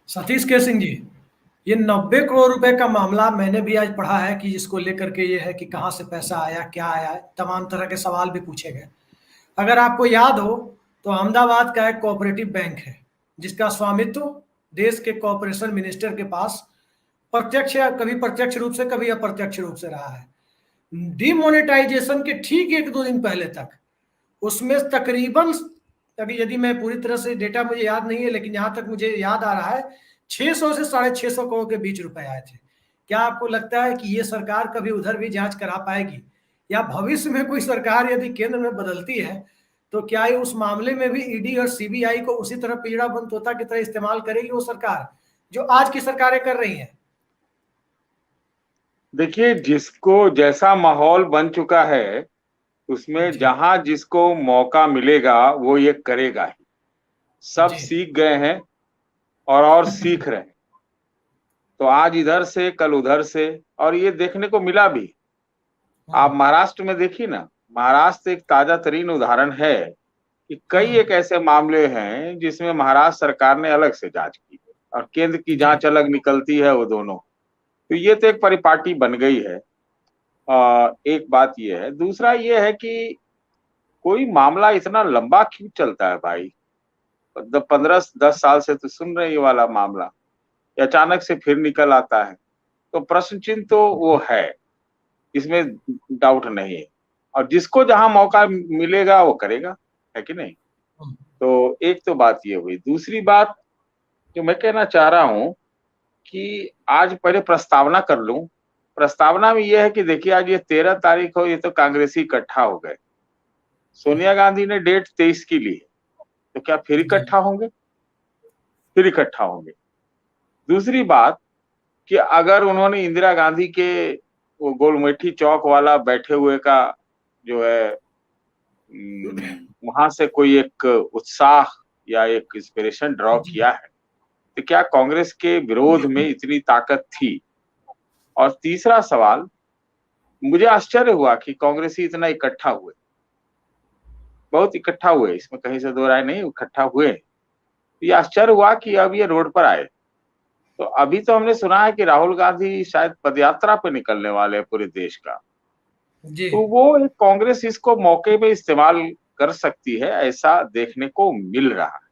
सतीश के सिंह जी, ये 90 करोड़ रुपए का मामला मैंने भी आज पढ़ा है कि जिसको लेकर के ये है कि कहाँ से पैसा आया, क्या आया है, तमाम तरह के सवाल भी पूछे गए। अगर आपको याद हो तो अहमदाबाद का एक कोऑपरेटिव बैंक है जिसका स्वामित्व देश के कॉरपोरेशन मिनिस्टर के पास प्रत्यक्ष या कभी प्रत्यक्ष रूप से कभी अप्रत्यक्ष रूप से रहा है। डिमोनेटाइजेशन के ठीक एक दो दिन पहले तक उसमें तकरीबन, अभी यदि मैं पूरी तरह से डेटा मुझे याद नहीं है लेकिन जहां तक मुझे याद आ रहा है 600 से 650 करोड़ के बीच रुपए आए थे। क्या आपको लगता है कि ये सरकार कभी उधर भी जांच करा पाएगी, या भविष्य में कोई सरकार यदि केंद्र में बदलती है तो क्या ये उस मामले में भी ईडी और सीबीआई को उसी तरह पिंजड़ा बंद तोता की तरह इस्तेमाल करेगी वो सरकार जो आज की सरकारें कर रही हैं? देखिए, जिसको जैसा माहौल बन चुका है उसमें जी जहां जिसको मौका मिलेगा वो ये करेगा ही। सब जी। सीख गए हैं और सीख रहे हैं। तो आज इधर से कल उधर से, और ये देखने को मिला भी। आप महाराष्ट्र में देखिए ना, महाराष्ट्र एक ताजा तरीन उदाहरण है कि कई एक ऐसे मामले हैं जिसमें महाराष्ट्र सरकार ने अलग से जांच की और केंद्र की जी जांच अलग निकलती है वो दोनों। तो ये तो एक परिपाटी बन गई है। एक बात ये है। दूसरा ये है कि कोई मामला इतना लंबा क्यों चलता है भाई? 15-10 साल से तो सुन रहे हैं ये वाला मामला, अचानक से फिर निकल आता है। तो प्रश्न चिन्ह तो वो है, इसमें डाउट नहीं है। और जिसको जहां मौका मिलेगा वो करेगा, है कि नहीं? तो एक तो बात ये हुई। दूसरी बात जो मैं कहना चाह रहा हूं कि आज पहले प्रस्तावना कर लूं। प्रस्तावना में यह है कि देखिए, आज ये 13 तारीख हो, ये तो कांग्रेसी इकट्ठा हो गए। सोनिया गांधी ने डेट 23 की ली है, तो क्या फिर इकट्ठा होंगे? फिर इकट्ठा होंगे। दूसरी बात कि अगर उन्होंने इंदिरा गांधी के वो गोलमेठी चौक वाला बैठे हुए का जो है वहां से कोई एक उत्साह या एक इंस्पिरेशन ड्रॉ किया है, तो क्या कांग्रेस के विरोध में इतनी ताकत थी? और तीसरा सवाल, मुझे आश्चर्य हुआ कि कांग्रेसी इतना इकट्ठा हुए, बहुत इकट्ठा हुए, इसमें कहीं से दो राय नहीं, इकट्ठा हुए। ये आश्चर्य हुआ कि अब ये रोड पर आए। तो अभी तो हमने सुना है कि राहुल गांधी शायद पदयात्रा पे निकलने वाले हैं पूरे देश का। जी। तो वो एक कांग्रेस इसको मौके पे इस्तेमाल कर सकती है, ऐसा देखने को मिल रहा है।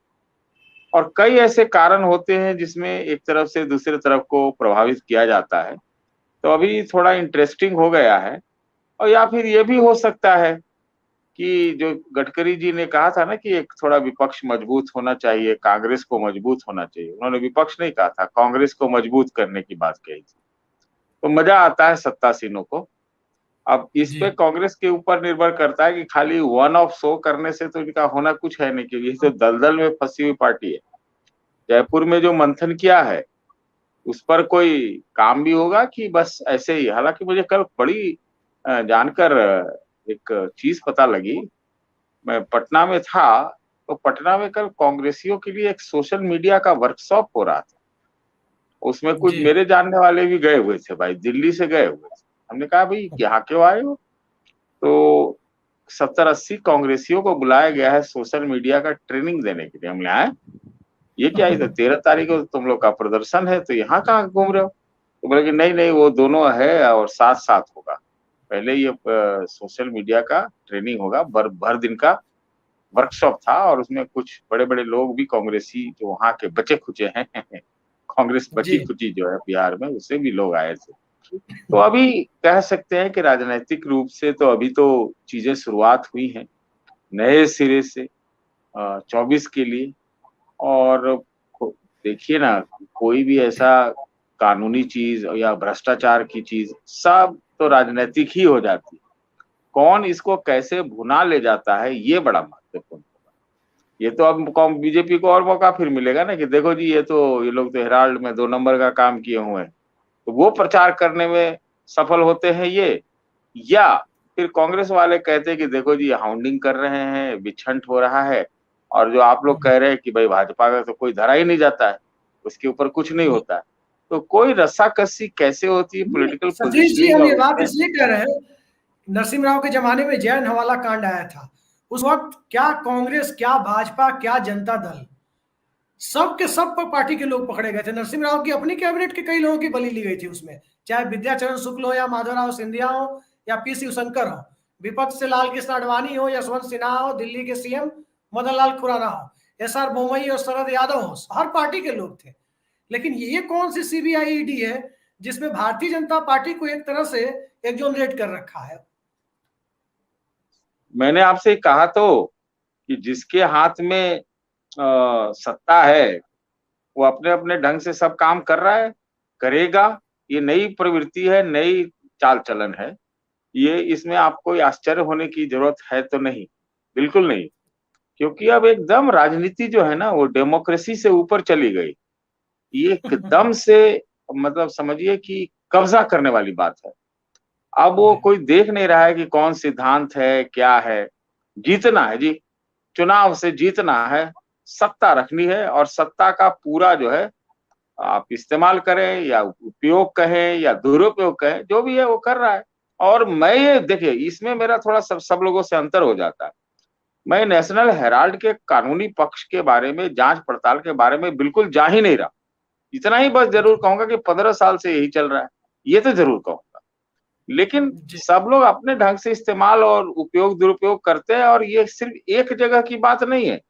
और कई ऐसे कारण होते हैं जिसमें एक तरफ से दूसरे तरफ को प्रभावित किया जाता है। तो अभी थोड़ा इंटरेस्टिंग हो गया है। और या फिर ये भी हो सकता है कि जो गडकरी जी ने कहा था ना कि एक थोड़ा विपक्ष मजबूत होना चाहिए, कांग्रेस को मजबूत होना चाहिए, उन्होंने विपक्ष नहीं कहा था, कांग्रेस को मजबूत करने की बात कही थी। तो मजा आता है सत्तासीनों को। अब इस जी पे कांग्रेस के ऊपर निर्भर करता है कि खाली वन ऑफ शो करने से तो इनका होना कुछ है नहीं, क्योंकि ये तो दलदल में फंसी हुई पार्टी है। जयपुर में जो मंथन किया है उस पर कोई काम भी होगा कि बस ऐसे ही? हालांकि मुझे कल बड़ी जानकर एक चीज पता लगी। मैं पटना में था, तो पटना में कल कांग्रेसियों के लिए एक सोशल मीडिया का वर्कशॉप हो रहा था। उसमें कुछ जी। मेरे जानने वाले भी गए हुए थे भाई, दिल्ली से गए हुए थे। हमने कहा भाई यहाँ क्यों आए हो? तो 70-80 कांग्रेसियों को बुलाया गया है सोशल मीडिया का ट्रेनिंग देने के लिए। हमने आए, ये क्या, इधर 13 तारीख को तुम लोग का प्रदर्शन है, तो यहाँ कहाँ घूम रहे हो? तो बोले कि नहीं नहीं, वो दोनों है और साथ साथ होगा। पहले ये सोशल मीडिया का ट्रेनिंग होगा, भर दिन का वर्कशॉप था, और उसमें कुछ बड़े बड़े लोग भी कांग्रेसी जो वहाँ के बचे खुचे हैं कांग्रेस बची जी खुची जो है बिहार में, उससे भी लोग आए थे। तो अभी कह सकते हैं कि राजनीतिक रूप से तो अभी तो चीजें शुरुआत हुई हैं नए सिरे से 24 के लिए। और देखिए ना, कोई भी ऐसा कानूनी चीज या भ्रष्टाचार की चीज सब तो राजनीतिक ही हो जाती है। कौन इसको कैसे भुना ले जाता है, ये बड़ा महत्वपूर्ण। ये तो अब बीजेपी को और मौका फिर मिलेगा ना कि देखो जी, ये लोग तो हेराल्ड में 2 नंबर का काम किए हुए हैं, तो वो प्रचार करने में सफल होते हैं ये। या फिर कांग्रेस वाले कहते हैं कि देखो जी, हाउंडिंग कर रहे हैं, विछंट हो रहा है, और जो आप लोग कह रहे हैं कि भाई भाजपा का तो कोई धरा ही नहीं जाता है, उसके ऊपर कुछ नहीं होता है। तो कोई रस्साकसी कैसे होती है, पॉलिटिकल सतीश जी, पोजिशनिंग हम और ये बात उसमें। इसलिए कह रहे हैं, नरसिम्हा राव के जमाने में जैन हवाला कांड आया था। उस वक्त क्या कांग्रेस, क्या भाजपा, क्या जनता दल, सब के सब पर पार्टी के लोग पकड़े गए थे। नरसिम्हा राव की अपनी कैबिनेट के कई लोगों की बलि ली गई थी उसमें, चाहे विद्याचरण शुक्ल हो या माधवराव सिंधिया हो या पी शिवशंकर हो, विपक्ष से लाल कृष्ण आडवाणी हो, यशवंत सिन्हा हो, दिल्ली के सीएम मदन लाल खुराना हो, एस.आर. बोमई और शरद यादव हो, हर पार्टी के लोग थे। लेकिन ये कौन सी सीबीआई ईडी है जिसमें भारतीय जनता पार्टी को एक तरह से एक्सोनरेट कर रखा है? मैंने आपसे कहा तो कि जिसके हाथ में सत्ता है वो अपने अपने ढंग से सब काम कर रहा है, करेगा। ये नई प्रवृत्ति है, नई चाल चलन है। ये इसमें आपको आश्चर्य होने की जरूरत है तो नहीं, बिल्कुल नहीं। क्योंकि अब एकदम राजनीति जो है ना वो डेमोक्रेसी से ऊपर चली गई। ये एकदम से मतलब समझिए कि कब्जा करने वाली बात है। अब वो कोई देख नहीं रहा है कि कौन सिद्धांत है, क्या है। जीतना है जी, चुनाव से जीतना है, सत्ता रखनी है, और सत्ता का पूरा जो है आप इस्तेमाल करें या उपयोग कहें या दुरुपयोग कहें, जो भी है वो कर रहा है। और मैं ये देखिए इसमें मेरा थोड़ा सब लोगों से अंतर हो जाता है। मैं नेशनल हेराल्ड के कानूनी पक्ष के बारे में, जांच पड़ताल के बारे में बिल्कुल जा ही नहीं रहा। इतना ही बस जरूर कहूंगा कि 15 साल से यही चल रहा है, ये तो जरूर कहूंगा। लेकिन सब लोग अपने ढंग से इस्तेमाल और उपयोग दुरुपयोग करते हैं, और ये सिर्फ एक जगह की बात नहीं है,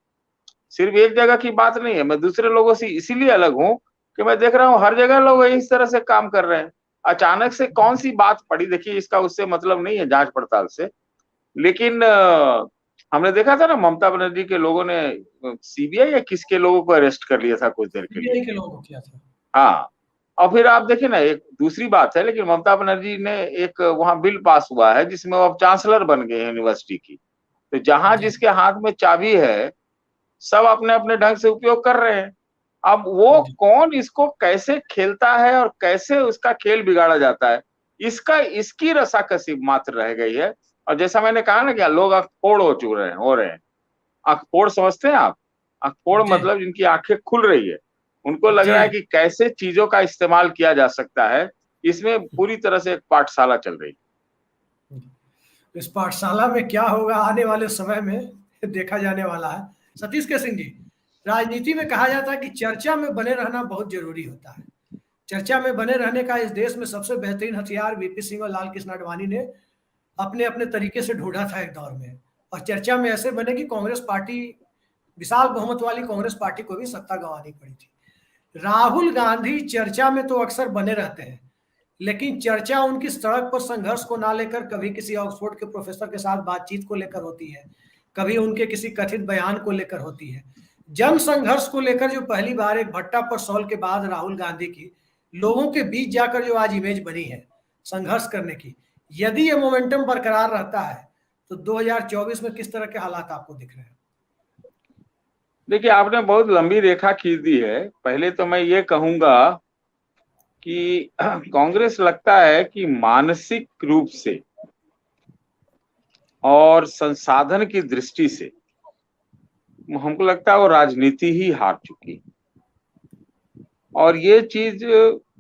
सिर्फ एक जगह की बात नहीं है। मैं दूसरे लोगों से इसीलिए अलग हूं कि मैं देख रहा हूं हर जगह लोग इस तरह से काम कर रहे हैं। अचानक से कौन सी बात पड़ी, देखिए इसका उससे मतलब नहीं है जांच पड़ताल से। लेकिन हमने देखा था ना ममता बनर्जी के लोगों ने सीबीआई या किसके लोगों को अरेस्ट कर लिया था कुछ देर के लिए। सीबीआई के लोगों को किया था। हाँ, और फिर आप देखिए ना, एक दूसरी बात है, लेकिन ममता बनर्जी ने एक वहां बिल पास हुआ है जिसमें वो अब चांसलर बन गए हैं यूनिवर्सिटी की। तो जहां जिसके हाथ में चाबी है सब अपने अपने ढंग से उपयोग कर रहे हैं। अब वो कौन इसको कैसे खेलता है और कैसे उसका खेल बिगाड़ा जाता है, इसका इसकी रसाकसी मात्र रह गई है। और जैसा मैंने कहा ना कि लोग अखपोड़ हो रहे हैं। अखपोड़ समझते हैं आप? अखपोड़ मतलब जिनकी आंखें खुल रही है, उनको लग रहा है कि कैसे चीजों का इस्तेमाल किया जा सकता है। इसमें पूरी तरह से एक पाठशाला चल रही है। इस पाठशाला में क्या होगा आने वाले समय में देखा जाने वाला है। सतीश के सिंह जी, राजनीति में कहा जाता है कि चर्चा में बने रहना बहुत जरूरी होता है। चर्चा में बने रहने का इस देश में सबसे बेहतरीन हथियार वीपी सिंह और लाल कृष्ण आडवाणी ने अपने अपने तरीके से ढूंढा था एक दौर में। और चर्चा में ऐसे बने कि कांग्रेस पार्टी, विशाल बहुमत वाली कांग्रेस पार्टी को भी सत्ता गंवानी पड़ी थी। राहुल गांधी चर्चा में तो अक्सर बने रहते हैं, लेकिन चर्चा उनकी सड़क पर संघर्ष को ना लेकर कभी किसी ऑक्सफोर्ड के प्रोफेसर के साथ बातचीत को लेकर होती है, कभी उनके किसी कथित बयान को लेकर होती है। जन संघर्ष को लेकर जो पहली बार एक भट्टा पर सॉल के बाद राहुल गांधी की लोगों के बीच जाकर जो आज इमेज बनी है संघर्ष करने की, यदि ये मोमेंटम बरकरार रहता है तो 2024 में किस तरह के हालात आपको दिख रहे हैं? देखिए आपने बहुत लंबी रेखा खींच दी है। पहले तो मैं ये कहूंगा कि कांग्रेस लगता है कि मानसिक रूप से और संसाधन की दृष्टि से हमको लगता है वो राजनीति ही हार चुकी। और ये चीज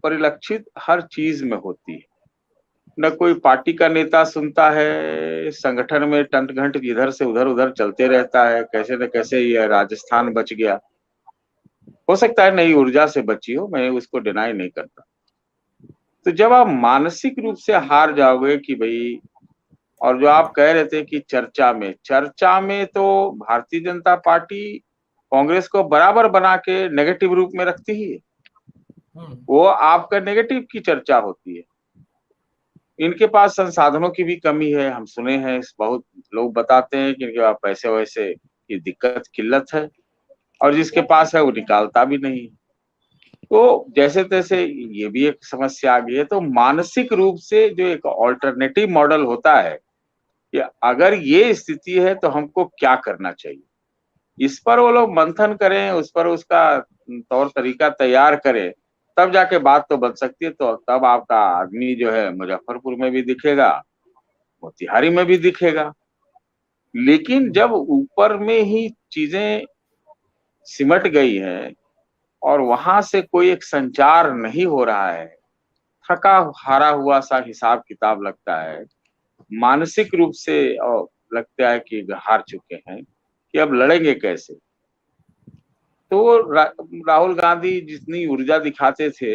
परिलक्षित हर चीज में होती है। न कोई पार्टी का नेता सुनता है, संगठन में टंट घंट इधर से उधर उधर चलते रहता है, कैसे न कैसे ये राजस्थान बच गया। हो सकता है नई ऊर्जा से बची हो, मैं उसको डिनाई नहीं करता। तो जब आप मानसिक रूप से हार जाओगे कि भाई, और जो आप कह रहे थे कि चर्चा में तो भारतीय जनता पार्टी कांग्रेस को बराबर बना के नेगेटिव रूप में रखती ही है। वो आपका नेगेटिव की चर्चा होती है। इनके पास संसाधनों की भी कमी है, हम सुने हैं, बहुत लोग बताते हैं कि इनके पास पैसे वैसे की दिक्कत किल्लत है, और जिसके पास है वो निकालता भी नहीं। तो जैसे तैसे ये भी एक समस्या आ गई है। तो मानसिक रूप से जो एक ऑल्टरनेटिव मॉडल होता है कि अगर ये स्थिति है तो हमको क्या करना चाहिए, इस पर वो लोग मंथन करें, उस पर उसका तौर तरीका तैयार करें, तब जाके बात तो बन सकती है। तो तब आपका आदमी जो है मुजफ्फरपुर में भी दिखेगा, मोतिहारी में भी दिखेगा। लेकिन जब ऊपर में ही चीजें सिमट गई हैं और वहां से कोई एक संचार नहीं हो रहा है, थका हारा हुआ सा हिसाब किताब लगता है, मानसिक रूप से और लगता है कि हार चुके हैं कि अब लड़ेंगे कैसे। तो राहुल गांधी जितनी ऊर्जा दिखाते थे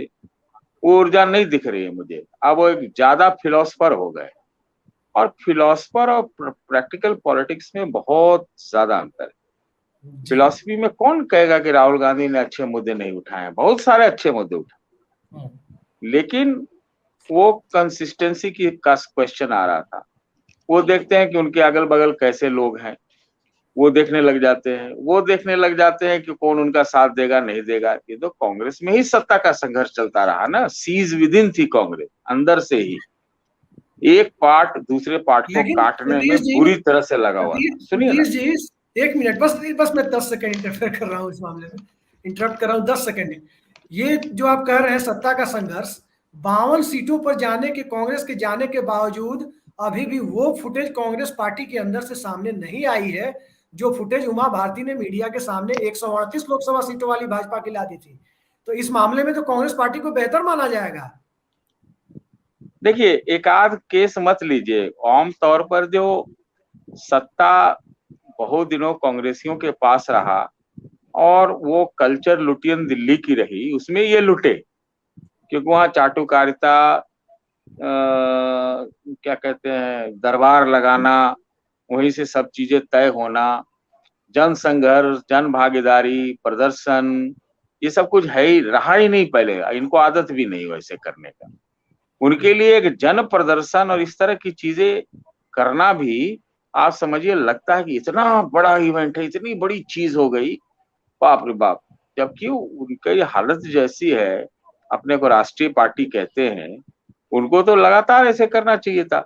वो ऊर्जा नहीं दिख रही है मुझे। अब वो एक ज्यादा फिलोसफर हो गए, और फिलोसफर और प्रैक्टिकल पॉलिटिक्स में बहुत ज्यादा अंतर है। जी। फिलोसफी में कौन कहेगा कि राहुल गांधी ने अच्छे मुद्दे नहीं उठाए, बहुत सारे अच्छे मुद्दे उठाए, लेकिन वो कंसिस्टेंसी की का क्वेश्चन आ रहा था। वो देखते हैं कि उनके अगल बगल कैसे लोग हैं, वो देखने लग जाते हैं, वो देखने लग जाते हैं कि कौन उनका साथ देगा नहीं देगा। ये तो कांग्रेस में ही सत्ता का संघर्ष चलता रहा ना, सीज विद इन थी कांग्रेस, अंदर से ही एक पार्ट दूसरे पार्ट को लेकिन काटने में बुरी तरह से लगा हुआ था। सुनिए ना। सतीश जी, एक मिनट, बस बस मैं 10 सेकंड इंटरफेयर कर रहा हूँ इस मामले में, इंटरप्ट कर रहा हूँ 10 सेकंड। ये जो आप कह रहे हैं सत्ता का संघर्ष, 52 सीटों पर जाने के, कांग्रेस के जाने के बावजूद अभी भी वो फुटेज कांग्रेस पार्टी के अंदर से सामने नहीं आई है जो फुटेज उमा भारती ने मीडिया के सामने 138 लोकसभा सीटों वाली भाजपा की ला दी थी। तो इस मामले में तो कांग्रेस पार्टी को बेहतर माना जाएगा। देखिए, एक आध केस मत लीजिए, आम तौर पर जो सत्ता बहुत दिनों कांग्रेसियों के पास रहा और वो कल्चर लुटियन दिल्ली की रही, उसमें ये लुटे, क्योंकि वहां चाटुकारिता, क्या कहते हैं, दरबार लगाना, वहीं से सब चीजें तय होना, जन संघर्ष, जन भागीदारी, प्रदर्शन, ये सब कुछ है ही रहा ही नहीं पहले, इनको आदत भी नहीं वैसे करने का। उनके लिए एक जन प्रदर्शन और इस तरह की चीजें करना भी, आप समझिए, लगता है कि इतना बड़ा इवेंट है, इतनी बड़ी चीज हो गई, बाप रे बाप। जबकि उनकी हालत जैसी है, अपने को राष्ट्रीय पार्टी कहते हैं, उनको तो लगातार ऐसे करना चाहिए था,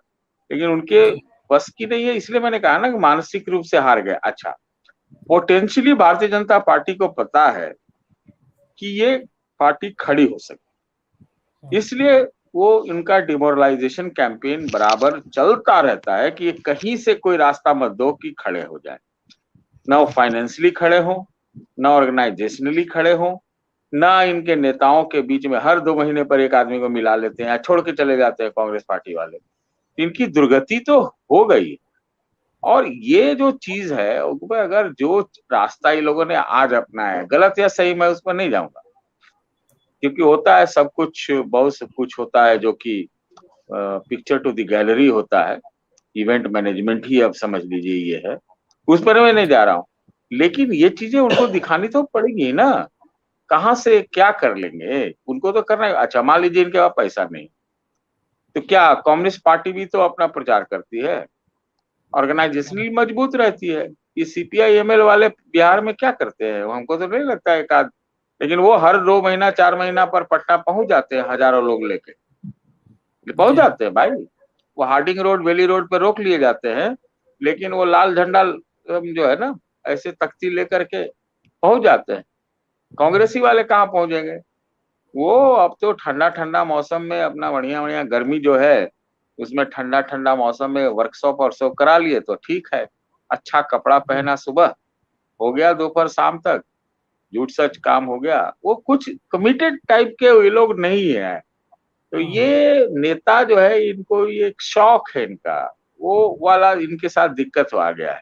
लेकिन उनके बस की नहीं है। इसलिए मैंने कहा ना कि मानसिक रूप से हार गए। अच्छा, पोटेंशियली भारतीय जनता पार्टी को पता है कि ये पार्टी खड़ी हो सकती, इसलिए वो इनका डिमोरलाइजेशन कैंपेन बराबर चलता रहता है कि कहीं से कोई रास्ता मत दो कि खड़े हो जाए। ना वो फाइनेंशियली खड़े हो, ना ऑर्गेनाइजेशनली खड़े हो, ना इनके नेताओं के बीच में हर 2 महीने पर एक आदमी को मिला लेते हैं, छोड़ के चले जाते हैं कांग्रेस पार्टी वाले। इनकी दुर्गति तो हो गई। और ये जो चीज है, अगर जो रास्ता ये लोगों ने आज अपनाया, गलत या सही मैं उस पर नहीं जाऊंगा, क्योंकि होता है सब कुछ, बहुत सब कुछ होता है जो कि पिक्चर टू द गैलरी होता है, इवेंट मैनेजमेंट ही अब समझ लीजिए ये है, उस पर मैं नहीं जा रहा हूँ। लेकिन ये चीजें उनको दिखानी तो पड़ेगी ना, कहाँ से क्या कर लेंगे, उनको तो करना है। अच्छा, मान लीजिए इनके पास पैसा नहीं, तो क्या कम्युनिस्ट पार्टी भी तो अपना प्रचार करती है, ऑर्गेनाइजेशनली मजबूत रहती है। ये सीपीआई एमएल वाले बिहार में क्या करते हैं, हमको तो नहीं लगता एक आध, लेकिन वो हर 2 महीना 4 महीना पर पटना पहुंच जाते हैं, हजारों लोग लेके पहुंच जाते हैं भाई। वो हार्डिंग रोड, वेली रोड पे रोक लिए जाते हैं, लेकिन वो लाल झंडा जो है ना, ऐसे तख्ती लेकर के पहुंच जाते हैं। कांग्रेसी वाले कहाँ पहुंचेंगे? वो अब तो ठंडा ठंडा मौसम में अपना बढ़िया बढ़िया, गर्मी जो है उसमें ठंडा ठंडा मौसम में वर्कशॉप वर्कशॉप करा लिए तो ठीक है, अच्छा कपड़ा पहना, सुबह हो गया, दोपहर शाम तक झूठ सच काम हो गया। वो कुछ कमिटेड टाइप के ये लोग नहीं है। तो ये नेता जो है, इनको ये एक शौक है इनका, वो वाला इनके साथ दिक्कत आ गया है।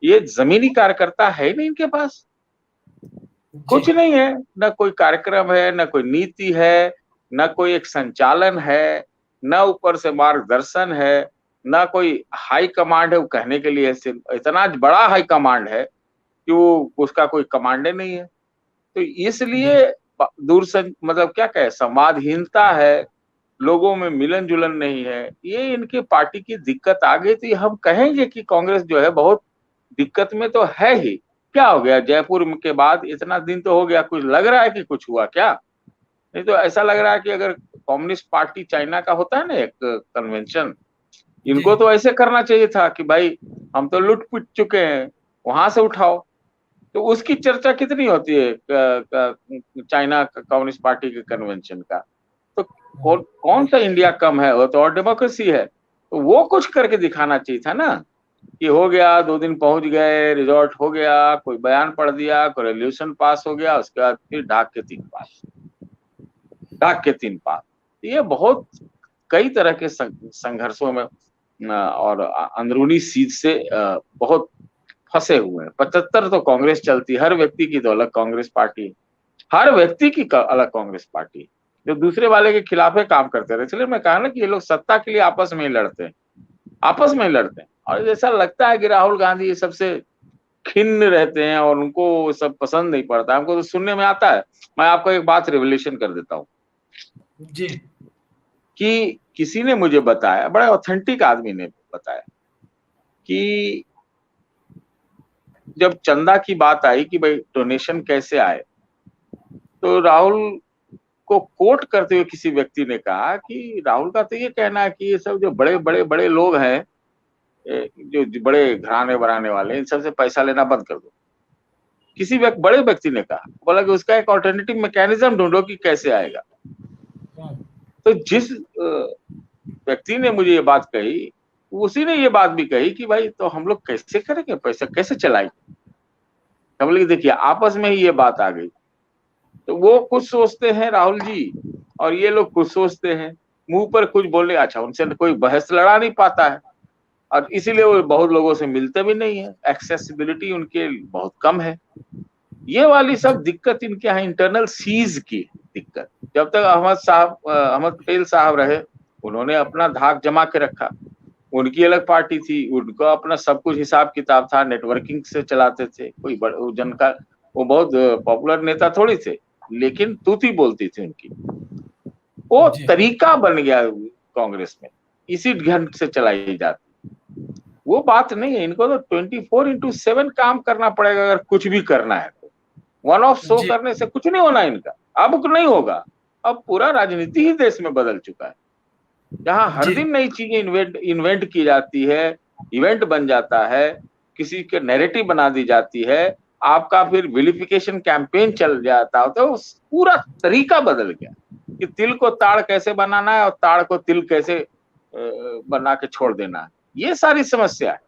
ये जमीनी कार्यकर्ता है ही नहीं इनके पास, कुछ नहीं है, न कोई कार्यक्रम है, न कोई नीति है, न कोई एक संचालन है, न ऊपर से मार्गदर्शन है, न कोई हाई कमांड है वो कहने के लिए। सिर्फ इतना बड़ा हाई कमांड है कि वो उसका कोई कमांडे नहीं है। तो इसलिए दूर से मतलब क्या कहे, संवादहीनता है, लोगों में मिलन जुलन नहीं है, ये इनकी पार्टी की दिक्कत आ गई। तो हम कहेंगे कि कांग्रेस जो है बहुत दिक्कत में तो है ही। क्या हो गया जयपुर के बाद, इतना दिन तो हो गया, कुछ लग रहा है कि कुछ हुआ क्या? नहीं तो ऐसा लग रहा है कि अगर कम्युनिस्ट पार्टी चाइना का होता है ना एक कन्वेंशन, इनको तो ऐसे करना चाहिए था कि भाई हम तो लुट पुट चुके हैं, वहां से उठाओ। तो उसकी चर्चा कितनी होती है चाइना कम्युनिस्ट पार्टी के कन्वेंशन का? तो कौन सा इंडिया कम है? वो तो और डेमोक्रेसी है। तो वो कुछ करके दिखाना चाहिए था ना, कि हो गया 2 दिन पहुंच गए, रिजॉर्ट हो गया, कोई बयान पढ़ दिया, कोई रेजोल्यूशन पास हो गया, उसके बाद फिर ढाक के 3 पास, ढाक के 3 पास। ये बहुत कई तरह के संघर्षों में और अंदरूनी सीध से बहुत फंसे हुए हैं। 75 तो कांग्रेस चलती, हर व्यक्ति की तो अलग कांग्रेस पार्टी है, हर व्यक्ति की अलग कांग्रेस पार्टी है, जो दूसरे वाले के खिलाफ काम करते रहे। इसलिए मैं कहा ना कि ये लोग सत्ता के लिए आपस में ही लड़ते हैं, आपस में ही लड़ते हैं। और जैसा लगता है कि राहुल गांधी ये सबसे खिन्न रहते हैं और उनको सब पसंद नहीं पड़ता, हमको तो सुनने में आता है। मैं आपको एक बात रिवलेशन कर देता हूँ जी कि किसी ने मुझे बताया, बड़ा ऑथेंटिक आदमी ने बताया कि जब चंदा की बात आई कि भाई डोनेशन कैसे आए, तो राहुल को कोट करते हुए किसी व्यक्ति ने कहा कि राहुल का तो ये कहना है कि ये सब जो बड़े बड़े बड़े लोग हैं, जो बड़े घराने बनाने वाले, इन सबसे पैसा लेना बंद कर दो। किसी बड़े व्यक्ति ने कहा, बोला कि उसका एक ऑल्टरनेटिव मैकेनिज्म ढूंढो कि कैसे आएगा। तो जिस व्यक्ति ने मुझे ये बात कही, उसी ने ये बात भी कही कि भाई तो हम लोग कैसे करेंगे, पैसा कैसे चलाएंगे। हम लोग देखिए आपस में ही ये बात आ गई। तो वो कुछ सोचते हैं राहुल जी, और ये लोग कुछ सोचते हैं, मुंह पर कुछ बोले। अच्छा, उनसे कोई बहस लड़ा नहीं पाता है, और इसीलिए वो बहुत लोगों से मिलते भी नहीं है, एक्सेसिबिलिटी उनके बहुत कम है। ये वाली सब दिक्कत इनके यहाँ इंटरनल सीज की दिक्कत। जब तक अहमद पटेल साहब रहे, उन्होंने अपना धाक जमा के रखा, उनकी अलग पार्टी थी, उनका अपना सब कुछ हिसाब किताब था, नेटवर्किंग से चलाते थे। कोई जन का वो बहुत पॉपुलर नेता थोड़ी थे, लेकिन तूती बोलती थी उनकी। वो तरीका बन गया कांग्रेस में, इसी ढंग से चलाई जाती। वो बात नहीं है, इनको तो 24/7 काम करना पड़ेगा अगर कुछ भी करना है तो। वन ऑफ शो करने से कुछ नहीं होना इनका, अब नहीं होगा। अब पूरा राजनीति ही देश में बदल चुका है, जहां हर दिन नई चीजें इन्वेंट की जाती है, इवेंट बन जाता है, किसी के नैरेटिव बना दी जाती है, आपका फिर विलिफिकेशन कैंपेन चल जाता है। तो पूरा तरीका बदल गया कि तिल को ताड़ कैसे बनाना है और ताड़ को तिल कैसे बना के छोड़ देना है। ये सारी समस्या है।